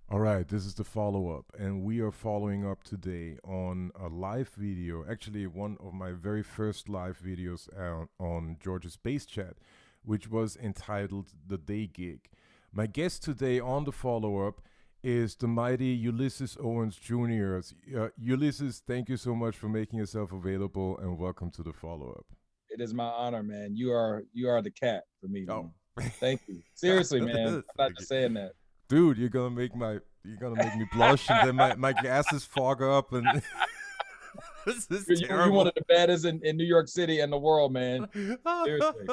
All right, this is the follow up, and we are following up today on a live video. Actually, one of my very first live videos on George's Space Chat, which was entitled The Day Gig. My guest today on the follow up is the mighty Ulysses Owens Jr. Ulysses, thank you so much for making yourself available, and welcome to the follow up. It is my honor, man. You are the cat for me, Oh, man. Thank you. Seriously, man. I'm not thank you. just saying that. Dude, you're gonna make me blush, and then my glasses fog up, and this is You one terrible. of the baddest in New York City and the world, man. Seriously.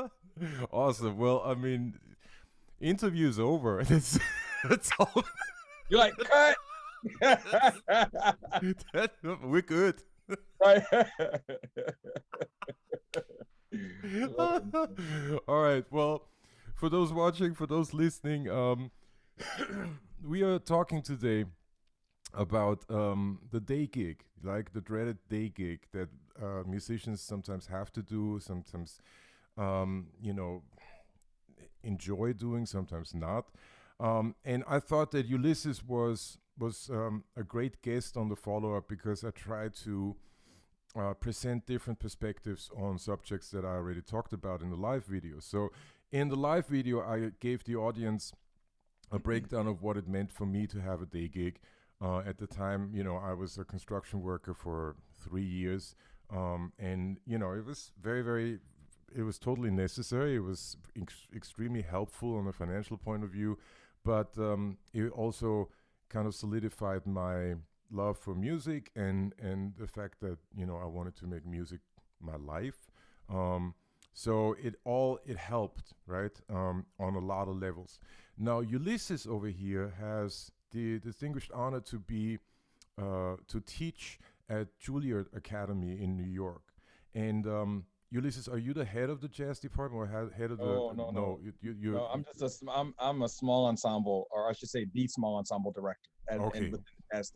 Awesome. Well, I mean, interview's over. It's all. You're like cut. We're good. Right. All right. Well, for those watching, for those listening, we are talking today about the day gig, like the dreaded day gig that musicians sometimes have to do, sometimes you know enjoy doing, sometimes not. And I thought that Ulysses was a great guest on the follow up because I tried to present different perspectives on subjects that I already talked about in the live video. So in the live video, I gave the audience a breakdown of what it meant for me to have a day gig. At the time, I was a construction worker for 3 years, and it was it was totally necessary. It was extremely helpful on a financial point of view, but it also kind of solidified my love for music and the fact that I wanted to make music my life. Um, so it helped, right, on a lot of levels. Now Ulysses over here has the distinguished honor to teach at Juilliard Academy in New York. And Ulysses, are you the head of the jazz department or head of the? Oh no No, no no. you I'm just I'm a small ensemble, or I should say, the small ensemble director, and okay. within the jazz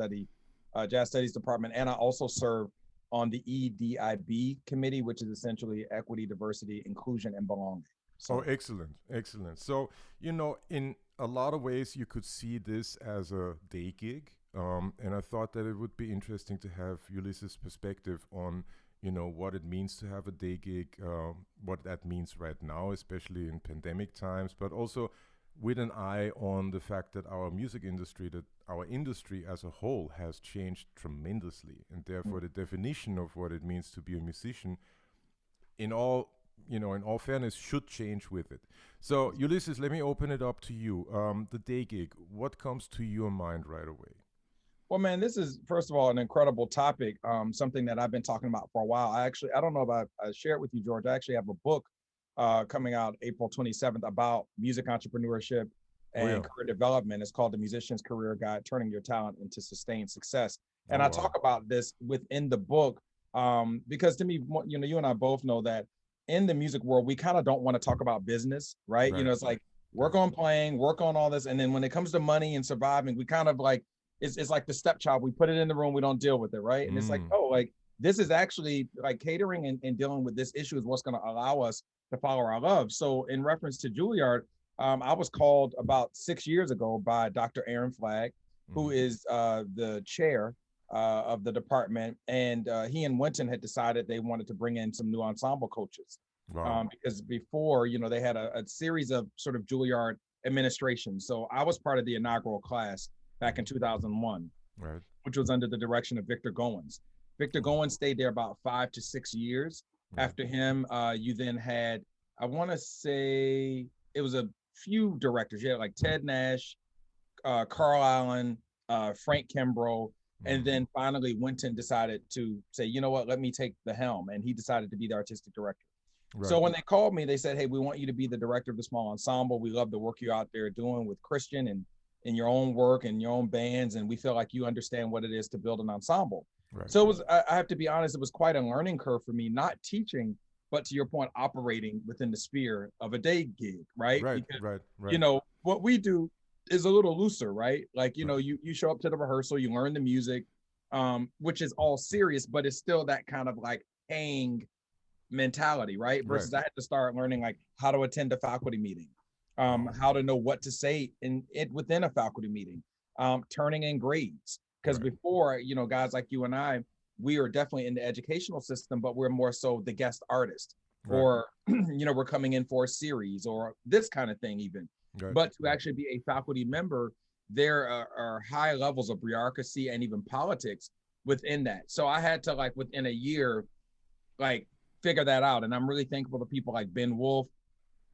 studies department, and I also serve on the EDIB committee, which is essentially equity, diversity, inclusion, and belonging. Oh, So excellent, excellent. So, in a lot of ways, you could see this as a day gig. And I thought that it would be interesting to have Ulysses' perspective on, what it means to have a day gig, what that means right now, especially in pandemic times, but also with an eye on the fact that our industry as a whole has changed tremendously. And therefore, the definition of what it means to be a musician in all in all fairness, should change with it. So, Ulysses, let me open it up to you. The day gig. What comes to your mind right away? well, man, this is first of all an incredible topic. Something that I've been talking about for a while. I don't know if I shared with you, George. I actually have a book coming out April 27th about music entrepreneurship Oh and yeah. career development. It's called The Musician's Career Guide: Turning Your Talent into Sustained Success. Oh And I wow. talk about this within the book because to me, you and I both know that in the music world, we kind of don't want to talk about business, right? Right. It's like Right. work on playing, work on all this, and then when it comes to money and surviving, we kind of like it's like the stepchild. We put it in the room, we don't deal with it, right? And it's like, Mm. oh, like this is actually like catering and dealing with this issue is what's going to allow us to follow our love. So, in reference to Juilliard, I was called about 6 years ago by Dr. Aaron Flagg, who Mm-hmm. is the chair of the department, and he and Winton had decided they wanted to bring in some new ensemble coaches Wow. because before, they had a series of sort of Juilliard administration. So I was part of the inaugural class back in Mm-hmm. 2001, Right. which was under the direction of Victor Goins. Victor Oh. Goins stayed there about 5 to 6 years. Right. After him, you then had, I want to say, it was a few directors. You had like Ted Nash, Carl Allen, Frank Kimbrough, and Mm. then finally Winton decided to say, you know what, let me take the helm, and he decided to be the artistic director. So Right. when they called me, they said, "Hey, we want you to be the director of the small ensemble. We love the work you're out there doing with Christian and in your own work and your own bands, and we feel like you understand what it is to build an ensemble." Right. So it was. I have to be honest; it was quite a learning curve for me, not teaching, but to your point, operating within the sphere of a day gig, right? Right. Because Right. Right. what we do is a little looser, right? Like Right. you show up to the rehearsal, you learn the music, which is all serious, but it's still that kind of like hang mentality, right? Right. Versus I had to start learning like how to attend a faculty meeting, Oh. how to know what to say in it within a faculty meeting, turning in grades. Because Right. before, guys like you and I, we are definitely in the educational system, but we're more so the guest artist, Right. or we're coming in for a series or this kind of thing even. Right. But to actually be a faculty member, there are high levels of bureaucracy and even politics within that. So I had to, like, within a year, like, figure that out. And I'm really thankful to people like Ben Wolf,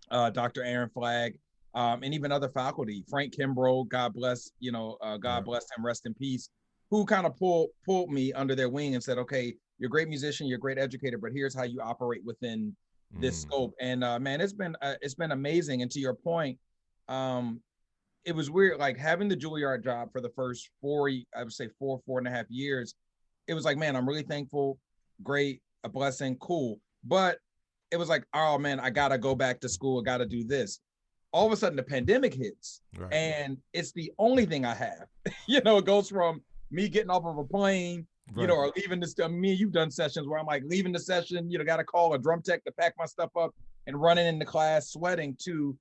Dr. Aaron Flagg, and even other faculty, Frank Kimbrough, God bless, God Right. bless him, rest in peace, who kind of pulled me under their wing and said, okay, you're a great musician, you're a great educator, but here's how you operate within this Mm. scope. And man, it's been amazing. And to your point, um, it was weird, like having the Juilliard job for the first I would say 4.5 years. It was like, man, I'm really thankful, great, a blessing, cool. But it was like, oh man, I gotta go back to school, I gotta do this. All of a sudden the pandemic hits, Right. and it's the only thing I have. It goes from me getting off of a plane, Right. or leaving this. Me and you've done sessions where I'm like leaving the session, gotta call a drum tech to pack my stuff up and running into class sweating, to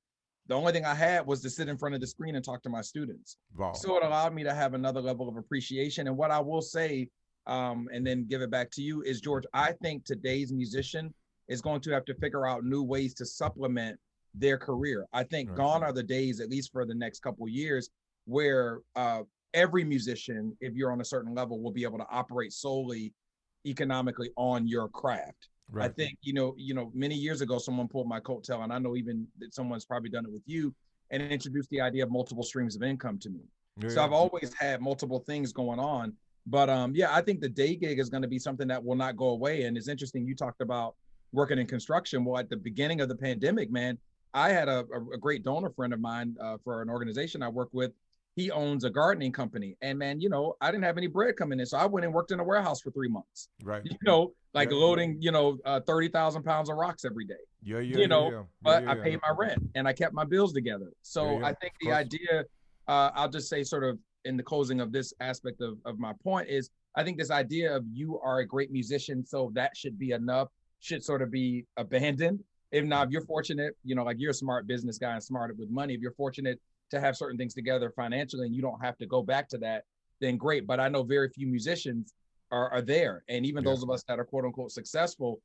the only thing I had was to sit in front of the screen and talk to my students. Wow. So it allowed me to have another level of appreciation. And what I will say, and then give it back to you, is, George, I think today's musician is going to have to figure out new ways to supplement their career. I think Right. gone are the days, at least for the next couple of years, where every musician, if you're on a certain level, will be able to operate solely economically on your craft. I Right. think, many years ago, someone pulled my coattail, and I know even that someone's probably done it with you, and introduced the idea of multiple streams of income to me. Yeah. So Yeah. I've always had multiple things going on. But yeah, I think the day gig is going to be something that will not go away. And it's interesting, you talked about working in construction. Well, at the beginning of the pandemic, man, I had a great donor friend of mine, for an organization I work with. He owns a gardening company. And man, I didn't have any bread coming in. So I went and worked in a warehouse for 3 months, Right. like Yeah. loading, 30,000 pounds of rocks every day, Yeah. Yeah. you Yeah. know, Yeah. Yeah. but Yeah. I Yeah. paid my rent and I kept my bills together. Yeah. So Yeah. I think Of the course. idea, I'll just say, sort of in the closing of this aspect of my point, is I think this idea of you are a great musician, so that should be enough, should sort of be abandoned. If not, if you're fortunate, like you're a smart business guy and smart with money, if you're fortunate to have certain things together financially and you don't have to go back to that, then great. But I know very few musicians are there. And even Yeah. those of us that are quote unquote successful,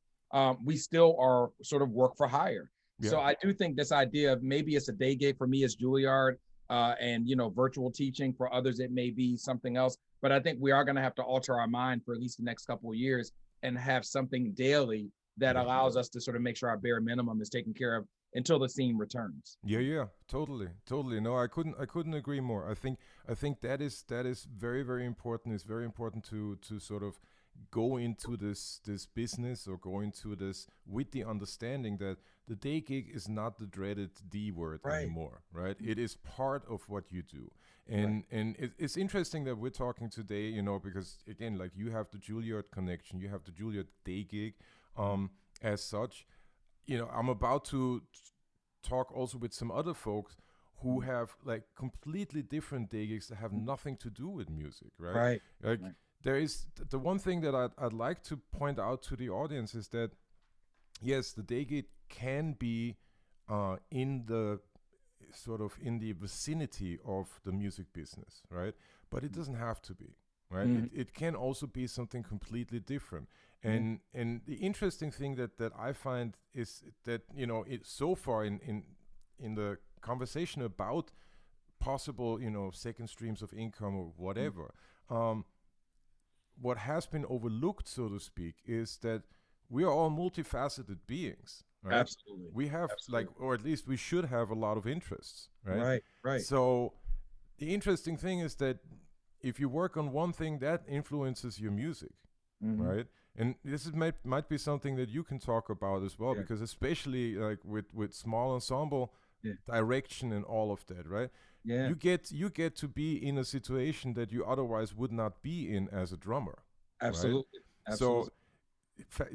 we still are sort of work for hire. Yeah. So I do think this idea of maybe it's a day gig, for me as Juilliard, and virtual teaching. For others, it may be something else. But I think we are going to have to alter our mind for at least the next couple of years and have something daily that Yeah. allows us to sort of make sure our bare minimum is taken care of until the scene returns. Yeah, yeah, totally, totally. No, I couldn't agree more. I think that is very, very important. It's very important to sort of go into this business, or go into this with the understanding that the day gig is not the dreaded D word Right. anymore, right? It is part of what you do. Right. And it's interesting that we're talking today, because again, like, you have the Juilliard connection, you have the Juilliard day gig, as such. I'm about to talk also with some other folks who have like completely different day gigs that have nothing to do with music, right? Right. Like, Right. there is the one thing that I'd like to point out to the audience is that, yes, the day gig can be in the sort of in the vicinity of the music business, right? But it doesn't have to be, right? Mhm. It can also be something completely different. And the interesting thing that I find is that, so far in the conversation about possible, second streams of income or whatever, what has been overlooked, so to speak, is that we are all multifaceted beings, right? Absolutely. We have like, Absolutely. or at least we should have a lot of interests, right? Right. Right. So the interesting thing is that if you work on one thing, that influences your music, Mhm. right? And this might be something that you can talk about as well, Yeah. because especially like with small ensemble Yeah. direction and all of that, right? Yeah. You get to be in a situation that you otherwise would not be in as a drummer. Absolutely. Absolutely.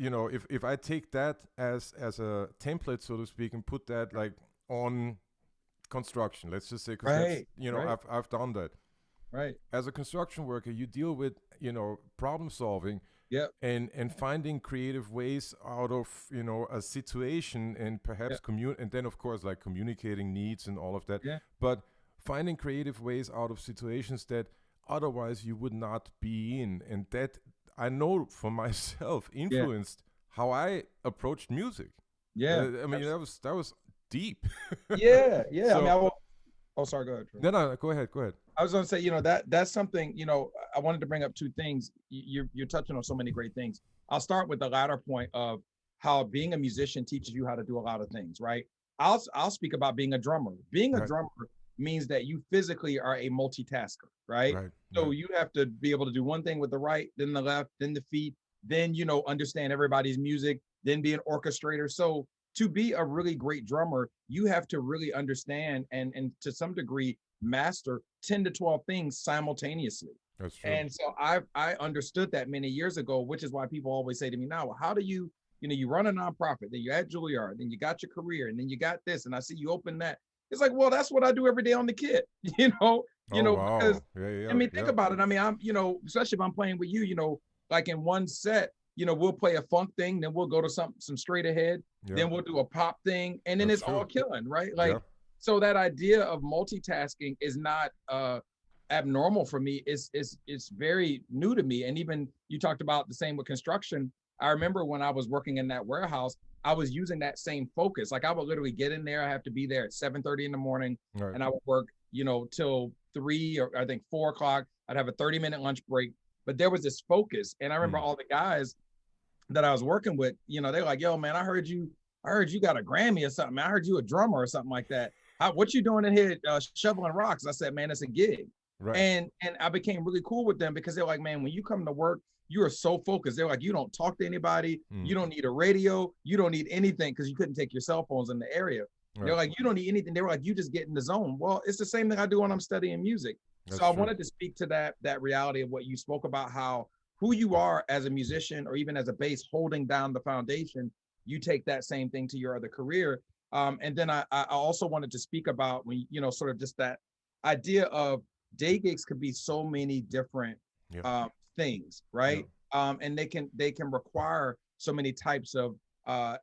So if I take that as a template, so to speak, and put that like on construction, let's just say, because that's, Right. Right. I've done that. Right. As a construction worker, you deal with, problem solving Yep. and finding creative ways out of, a situation, and perhaps Yeah. and then of course like communicating needs and all of that. Yeah. But finding creative ways out of situations that otherwise you would not be in. And that, I know for myself, Yeah. influenced how I approached music. Yeah. I mean, that was deep. Yeah. Yeah. I mean, So oh, sorry. Go ahead. Drew. no, no, go ahead, go ahead. I was going to say, that's something, I wanted to bring up two things. You're touching on so many great things. I'll start with the latter point of how being a musician teaches you how to do a lot of things, right? I'll speak about being a drummer. Being a Right, drummer means that you physically are a multitasker, right? right, So right. you have to be able to do one thing with the right, then the left, then the feet, then, understand everybody's music, then be an orchestrator. So to be a really great drummer, you have to really understand and to some degree master 10 to 12 things simultaneously. That's true. And so I understood that many years ago, which is why people always say to me now, well, how do you run a nonprofit, then you're at Juilliard, then you got your career, and then you got this, and I see you open that. It's like, well, that's what I do every day on the kit, Oh because wow. Yeah, I yeah, mean, think yeah. about it. I mean, especially if I'm playing with you, like in one set, we'll play a funk thing, then we'll go to some straight ahead, Yeah. then we'll do a pop thing, and then That's it's all true. killing, right? Yeah. Like, so that idea of multitasking is not abnormal for me. It's very new to me. And even you talked about the same with construction. I remember when I was working in that warehouse, I was using that same focus. Like I would literally get in there. I have to be there at 7:30 in the morning, Right. and I would work, till 3 or I think 4 o'clock. I'd have a 30-minute lunch break. But there was this focus. And I remember Mm. all the guys that I was working with, they're like, yo, man, I heard you got a Grammy or something. I heard you a drummer or something like that. What you doing in here shoveling rocks? I said, man, it's a gig. Right. And I became really cool with them because they're like, man, when you come to work, you are so focused. They're like, you don't talk to anybody. Mm. You don't need a radio. You don't need anything because you couldn't take your cell phones in the area. They're Right. like, you don't need anything. They were like, you just get in the zone. Well, it's the same thing I do when I'm studying music. So That's I true. wanted to speak to that reality of what you spoke about, how who you are as a musician or even as a bass holding down the foundation, you take that same thing to your other career. And then I also wanted to speak about when, sort of just that idea of day gigs could be so many different Yeah. things, Yeah. right? And they can require so many types of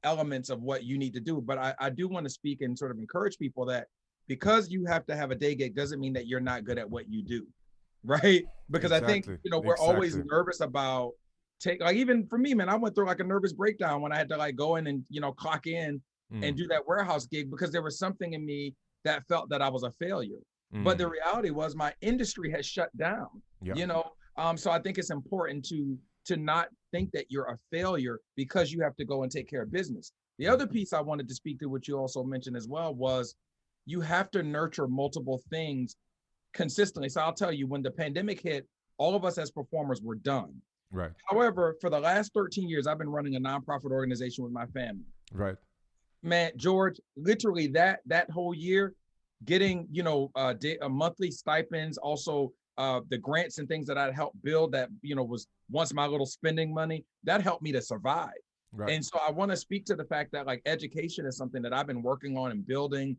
elements of what you need to do. But I do want to speak and sort of encourage people that because you have to have a day gig doesn't mean that you're not good at what you do, right? Because I think Exactly. we're always Exactly. nervous about like even for me, man, I went through like a nervous breakdown when I had to like go in and clock in and Mm. do that warehouse gig because there was something in me that felt that I was a failure. But the Mm. reality was my industry has shut down, Yeah. so I think it's important to not think that you're a failure because you have to go and take care of business. The Yeah. other piece I wanted to speak to, which you also mentioned as well, was you have to nurture multiple things consistently. So I'll tell you, when the pandemic hit, all of us as performers were done. Right. However, for the last 13 years, I've been running a nonprofit organization with my family. Right. Man, George, literally that whole year, getting monthly stipends, also the grants and things that I'd helped build that was once my little spending money, that helped me to survive. Right. And so I want to speak to the fact that like education is something that I've been working on and building,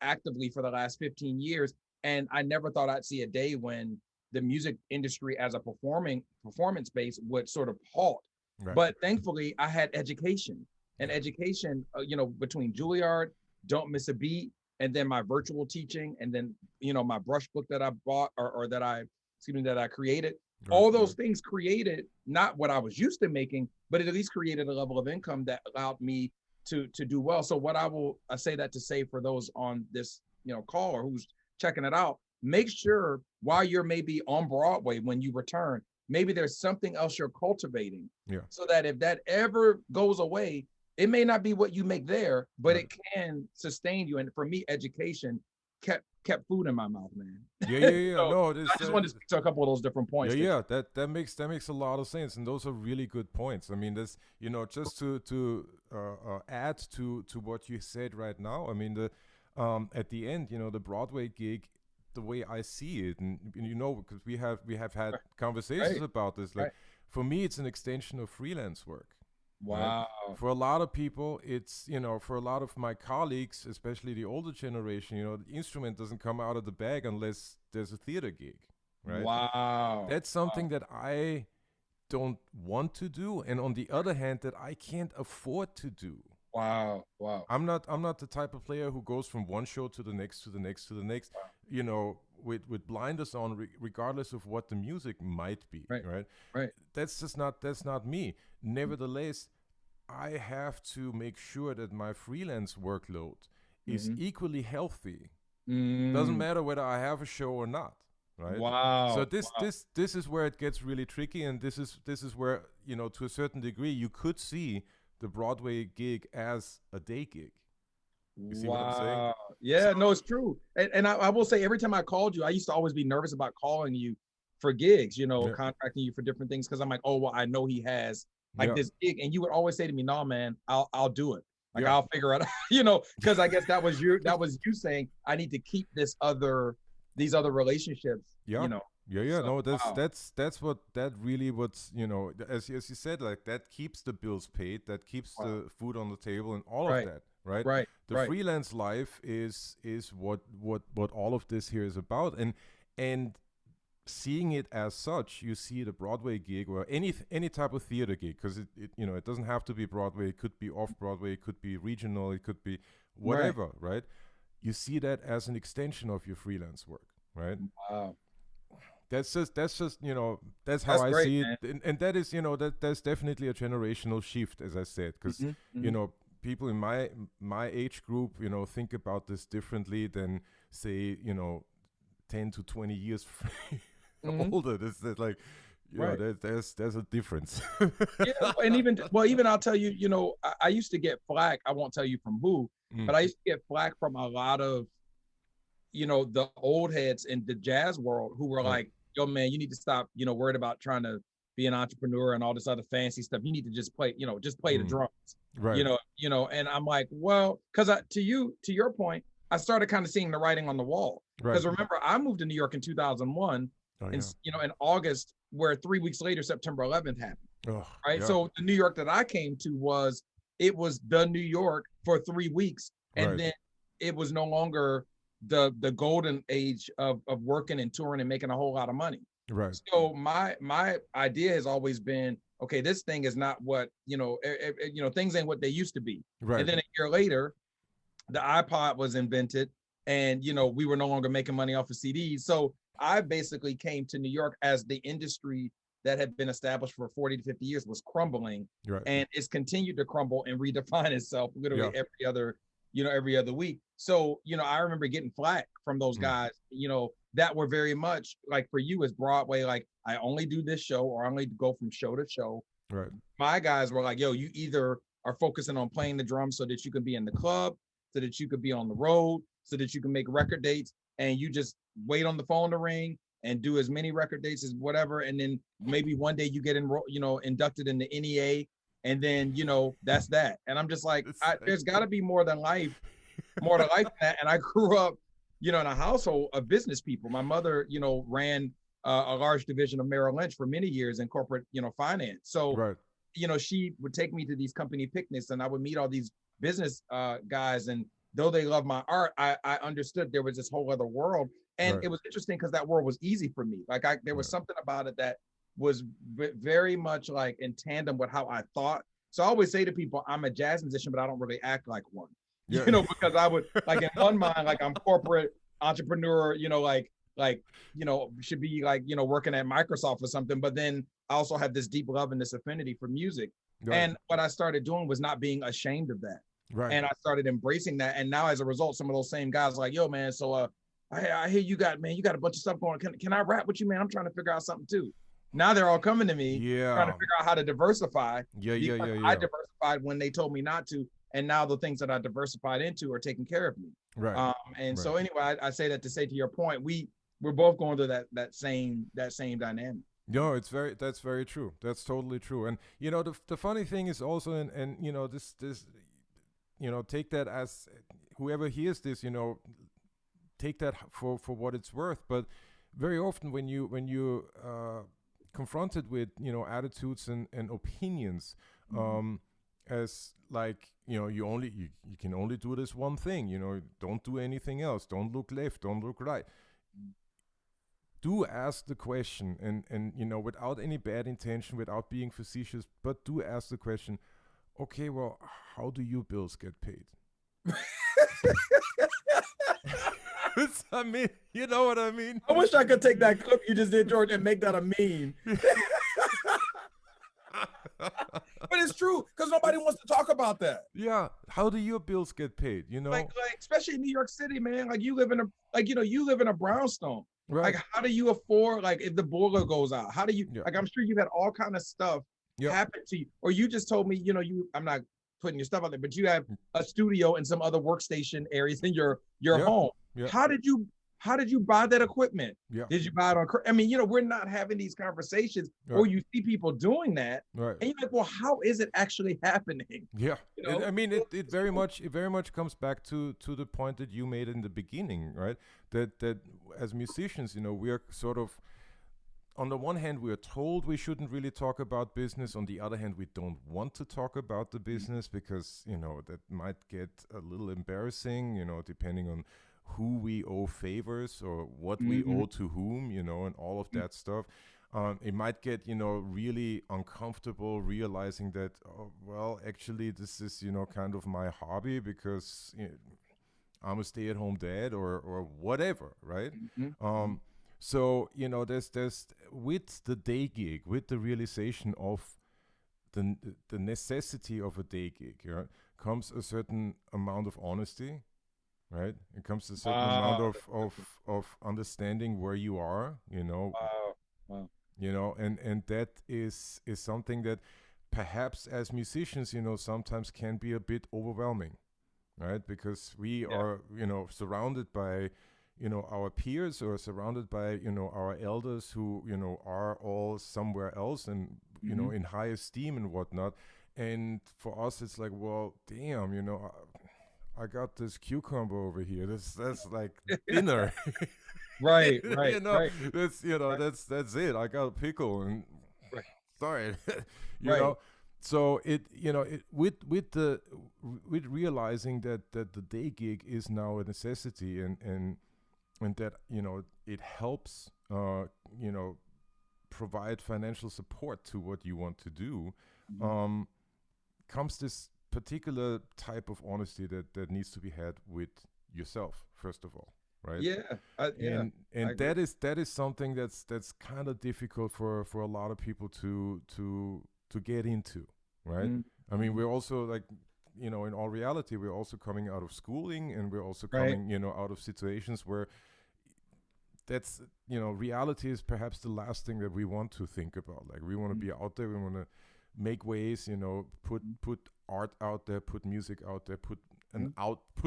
actively for the last 15 years. And I never thought I'd see a day when the music industry as a performance base would sort of halt. Right. But thankfully, I had education and education, between Juilliard, Don't Miss a Beat, and then my virtual teaching, and then, my brush book that I bought or that I created. Right. All those things created not what I was used to making, but it at least created a level of income that allowed me to do well. So what I say that to say for those on this, call or who's checking it out, make sure while you're maybe on Broadway when you return, maybe there's something else you're cultivating. Yeah. So that if that ever goes away, it may not be what you make there, but Right. it can sustain you. And for me, education kept food in my mouth, man. Yeah. Yeah. Yeah. So No, I just wanted to speak to a couple of those different yeah, points. yeah, that makes a lot of sense, and those are really good points. I mean, this, just to add to what you said right now. I mean, the at the end, the Broadway gig, the way I see it, and because we have had conversations Right, about this. Like, right. for me, it's an extension of freelance work. Right. Wow. For a lot of people, it's, for a lot of my colleagues, especially the older generation, the instrument doesn't come out of the bag unless there's a theater gig, right? Wow. That's something that I don't want to do, and on the other hand, that I can't afford to do. Wow. Wow. I'm not the type of player who goes from one show to the next to the next to the next. you know, with blinders on, regardless of what the music might be, Right. right? Right. That's not me. Nevertheless, I have to make sure that my freelance workload is Mm-hmm. equally healthy. Doesn't Mm. matter whether I have a show or not, right? So Wow. this is where it gets really tricky, and this is where, you know, to a certain degree you could see the Broadway gig as a day gig. You see what I'm saying? Wow. So Yeah, no, it's true. And I will say every time I called you, I used to always be nervous about calling you for gigs, you know, yeah, contracting you for different things because I'm like, oh well, I know he has like yeah, this gig. And you would always say to me, no, man, I'll do it. Like yeah, I'll figure it out, you know, because I guess that was you saying I need to keep these other relationships, yeah. you know. Yeah. So No, wow. that's what that really what's, you know, as you said, like that keeps the bills paid, that keeps Wow. the food on the table, and all of Right, that, right? right, The right. freelance life is what all of this here is about, and seeing it as such, you see the Broadway gig or any type of theater gig, because it, you know, it doesn't have to be Broadway. It could be off Broadway. It could be regional. It could be Right. whatever, right? You see that as an extension of your freelance work, right? Wow. That's just, you know, that's how That's I great, see it, man. and that is, you know, that's definitely a generational shift, as I said, because, Hmm. you Hmm. know, people in my age group, you know, think about this differently than, say, you know, 10 to 20 years Hmm. older. That's like, you know, Right. there's a difference. Yeah, and even I'll tell you, you know, I used to get flack. I won't tell you from who, Mm, but I used to get flack from a lot of, you know, the old heads in the jazz world who were right, like, "Yo, man, you need to stop, you know, worried about trying to be an entrepreneur and all this other fancy stuff. You need to just play, you know, just play the mm, drums, right, you know." And I'm like, well, because to your point, I started kind of seeing the writing on the wall. right. Because remember, I moved to New York in 2001, Oh and yeah. you know, in August, where 3 weeks later, September 11th happened, Oh right? yeah. So the New York that I came to was the New York for 3 weeks, and Right, then it was no longer the golden age of working and touring and making a whole lot of money. right, So my idea has always been, okay, this thing is not what, you know, things ain't what they used to be. And right, then a year later, the iPod was invented, and you know, we were no longer making money off of CDs. So I basically came to New York as the industry that had been established for 40 to 50 years was crumbling, right. and it's continued to crumble and redefine itself literally Yeah. every other week. So, you know, I remember getting flack from those Mm, guys, you know, that were very much like, for you as Broadway, like I only do this show or I only go from show to show. right, My guys were like, yo, you either are focusing on playing the drums so that you can be in the club, so that you could be on the road, so that you can make record dates, and you just wait on the phone to ring and do as many record dates as whatever, and then maybe one day you get inducted in the NEA, and then you know that's that. And I'm just like, it's like, there's got to be more to life than that. And I grew up, you know, in a household of business people. My mother, you know, ran a large division of Merrill Lynch for many years in corporate, you know, finance. So, right, you know, she would take me to these company picnics, and I would meet all these business guys. And though they love my art, I understood there was this whole other world. And right, it was interesting because that world was easy for me. Like there was right. something about it that was very much like in tandem with how I thought. So I always say to people, I'm a jazz musician, but I don't really act like one. Yeah. You know, because I would like in one mind, like I'm corporate entrepreneur, you know, like you know, should be like, you know, working at Microsoft or something. But then I also have this deep love and this affinity for music. Right, And what I started doing was not being ashamed of that. right. And I started embracing that. And now as a result, some of those same guys are like, yo, man, so I hear you got, man, you got a bunch of stuff going. Can I rap with you, man? I'm trying to figure out something too. Now they're all coming to me trying to Yeah. figure out how to diversify, Yeah, yeah, because yeah, I yeah. diversified when they told me not to. And now the things that I diversified into are taking care of me. Right, And right. so anyway, I say that to say, to your point, we're both going through that same dynamic. No, that's very true. That's totally true. And you know, the funny thing is also, and you know, this you know, take that as, whoever hears this, you know, take that for what it's worth. But very often when you confronted with, you know, attitudes and opinions, Mhm. um as like, you know, you can only do this one thing, you know, don't do anything else, don't look left, don't look right. Do ask the question, and you know, without any bad intention, without being facetious, but do ask the question, okay, well, how do you bills get paid? I mean, you know what I mean? I wish I could take that clip you just did, George, and make that a meme. But it's true because nobody wants to talk about that. Yeah. How do your bills get paid? You know? Like especially in New York City, man. Like you live in a you live in a brownstone. Right. Like how do you afford like if the boiler goes out? How do you Yeah. like I'm sure you've had all kind of stuff Yeah. happen to you. Or you just told me, I'm not putting your stuff out there, but you have a studio and some other workstation areas in your home. Yeah. How did you buy that equipment? Yeah. Did you buy it on? I mean, we're not having these conversations, Right. or you see people doing that, Right. and you're like, well, how is it actually happening? Yeah. I mean, it very much comes back to the point that you made in the beginning, right? That as musicians, we are sort of, on the one hand, we are told we shouldn't really talk about business. On the other hand, we don't want to talk about the business because, that might get a little embarrassing, depending on who we owe favors or what we owe to whom, and all of that stuff. It might get, really uncomfortable realizing that, oh, well, actually, this is, kind of my hobby because I'm a stay-at-home dad or whatever, right? So, there's with the day gig, with the realization of the necessity of a day gig, comes a certain amount of honesty, right? It comes a certain amount of understanding where you are, Wow. and that is something that perhaps as musicians, sometimes can be a bit overwhelming, right? Because we are, surrounded by, our peers or surrounded by, our elders who, are all somewhere else and, in high esteem and whatnot. And for us, it's like, well, damn, I got this cucumber over here. That's like dinner. Right. That's that's it. I got a pickle and sorry. you Right. know. So with realizing that the day gig is now a necessity and that it helps provide financial support to what you want to do, comes this particular type of honesty that needs to be had with yourself first of all, right? And that is something that's kind of difficult for a lot of people to get into, right? I mean, we're also like, in all reality, we're also coming out of schooling and we're also coming out of situations where that's reality is perhaps the last thing that we want to think about. Like we want to be out there, we want to make ways, put art out there, put music out there, put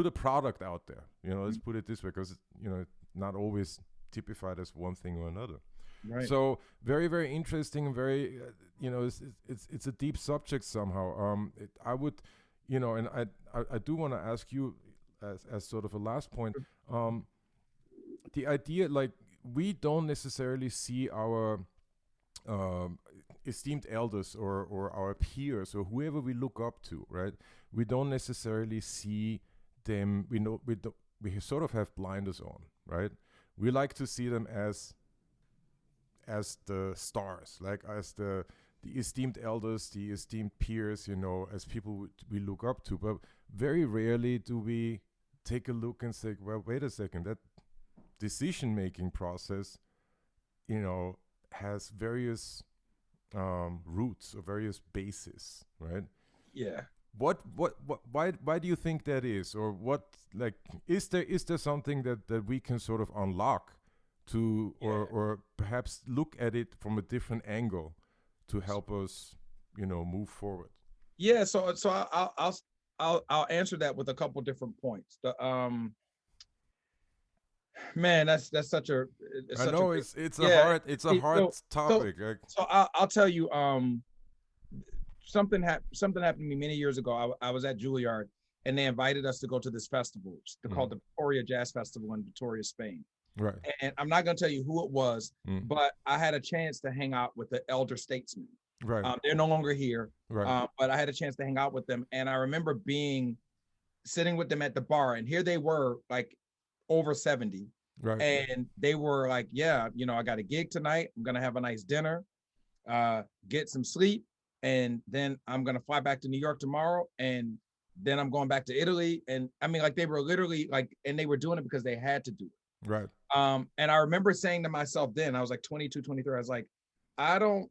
a product out there. Let's put it this way, because not always typified as one thing or another. Right. So very, very interesting. Very, it's a deep subject somehow. I would, and I do want to ask you as sort of a last point. The idea, like, we don't necessarily see our esteemed elders or our peers or whoever we look up to, right? We don't necessarily see them. We sort of have blinders on, right? We like to see them as the stars, like as the esteemed elders, the esteemed peers, as people we look up to. But very rarely do we take a look and say, well, wait a second, that decision-making process, has various roots or various bases, right? Yeah. Why do you think that is? Or what, like, is there something that we can sort of unlock to, or perhaps look at it from a different angle to help us, move forward? Yeah. So I'll answer that with a couple different points. Man, that's such a. I know it's a hard topic. So I'll tell you. Something happened to me many years ago. I was at Juilliard, and they invited us to go to this festival called the Victoria Jazz Festival in Vitoria, Spain. Right. And I'm not going to tell you who it was, but I had a chance to hang out with the elder statesmen. Right. They're no longer here. Right. But I had a chance to hang out with them, and I remember sitting with them at the bar, and here they were, like over 70. Right. And they were like, yeah, I got a gig tonight. I'm going to have a nice dinner, get some sleep. And then I'm going to fly back to New York tomorrow. And then I'm going back to Italy. And I mean, like, they were literally like, and they were doing it because they had to do it. Right. And I remember saying to myself then, I was like 22, 23. I was like, I don't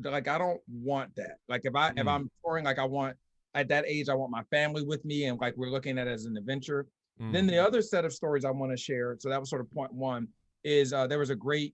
I don't want that. Like if Mm. I'm touring, like I want at that age, I want my family with me, and like we're looking at it as an adventure. Then Mm. the other set of stories I want to share. So that was sort of point one. Is there was a good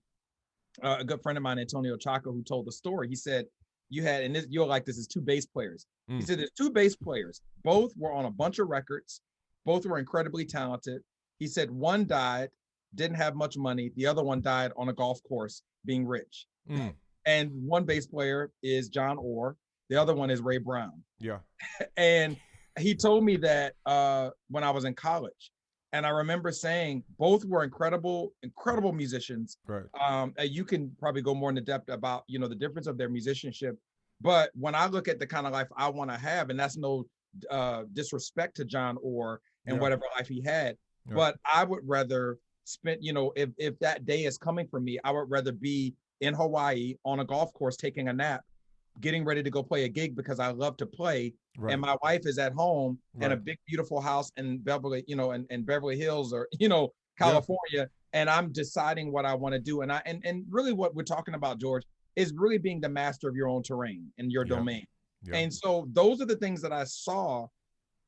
friend of mine, Antonio Chaco, who told the story. He said you had, and this you'll like this, is two bass players. He Mm. said there's two bass players. Both were on a bunch of records. Both were incredibly talented. He said one died, didn't have much money. The other one died on a golf course being rich. Mm. And one bass player is John Orr. The other one is Ray Brown. Yeah. And he told me that when I was in college. And I remember saying both were incredible, incredible musicians. Right. You can probably go more into depth about, the difference of their musicianship. But when I look at the kind of life I want to have, and that's no disrespect to John Orr and Yeah. whatever life he had, Yeah. but I would rather spend, if that day is coming for me, I would rather be in Hawaii on a golf course taking a nap, getting ready to go play a gig because I love to play. Right. And my wife is at home in a Right. big, beautiful house in Beverly, in Beverly Hills or, California. Yeah. And I'm deciding what I want to do. And really what we're talking about, George, is really being the master of your own terrain and your Yeah. domain. Yeah. And so those are the things that I saw,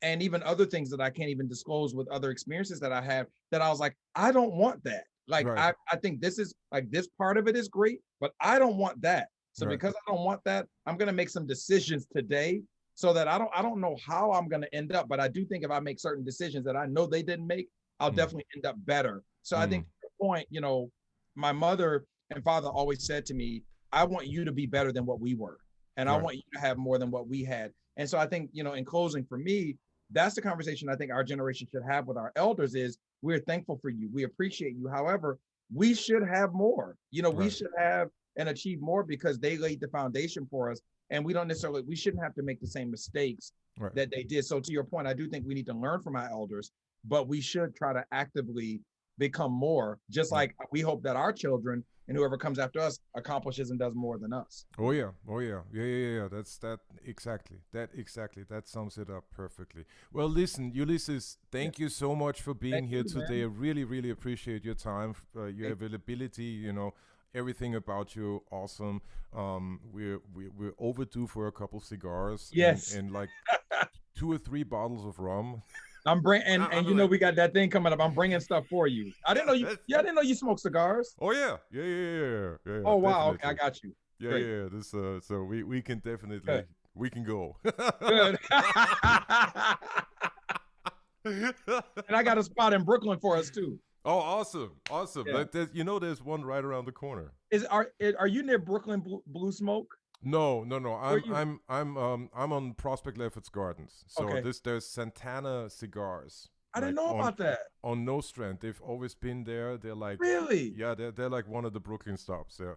and even other things that I can't even disclose with other experiences that I have, that I was like, I don't want that. Like, Right. I think this is like, this part of it is great, but I don't want that. So Right. because I don't want that, I'm going to make some decisions today so that I don't know how I'm going to end up, but I do think if I make certain decisions that I know they didn't make, I'll definitely end up better. So I think to the point, my mother and father always said to me, I want you to be better than what we were. And I want you to have more than what we had. And so I think, in closing for me, that's the conversation I think our generation should have with our elders is, we're thankful for you. We appreciate you. However, we should have more. We should have and achieve more because they laid the foundation for us. And we shouldn't have to make the same mistakes that they did. So to your point, I do think we need to learn from our elders, but we should try to actively become more, just like we hope that our children and whoever comes after us accomplishes and does more than us. Oh yeah. Yeah. That's that exactly. That sums it up perfectly. Well, listen, Ulysses, thank you so much for being here today. I really, really appreciate your time, your availability. Everything about you, awesome. We're overdue for a couple cigars. Yes. And like 2 or 3 bottles of rum. I'm bringing, and we got that thing coming up. I'm bringing stuff for you. I didn't know you. Yeah, I didn't know you smoke cigars. Oh yeah. Oh wow, definitely. okay, I got you. Yeah, Great. yeah. This so we can definitely Good. we can go. Good. And I got a spot in Brooklyn for us too. Oh, awesome. Yeah. Like there's one right around the corner. Are you near Brooklyn Blue Smoke? No. I'm on Prospect Lefferts Gardens. So Okay. there's Santana Cigars. I didn't know about that. On No Strand. They've always been there. They're like Really? Yeah, they're like one of the Brooklyn stops. Yeah.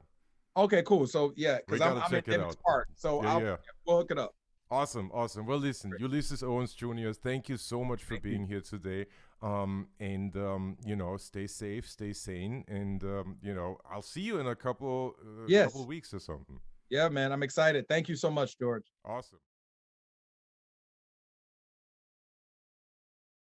Okay, cool. So yeah, because I'm in Emmons Park, so we'll hook it up. Awesome. Well, listen, Ulysses Owens Jr., thank you so much for being here today. Stay safe, stay sane, and I'll see you in a couple weeks or something. Yeah, man, I'm excited. Thank you so much, George. Awesome.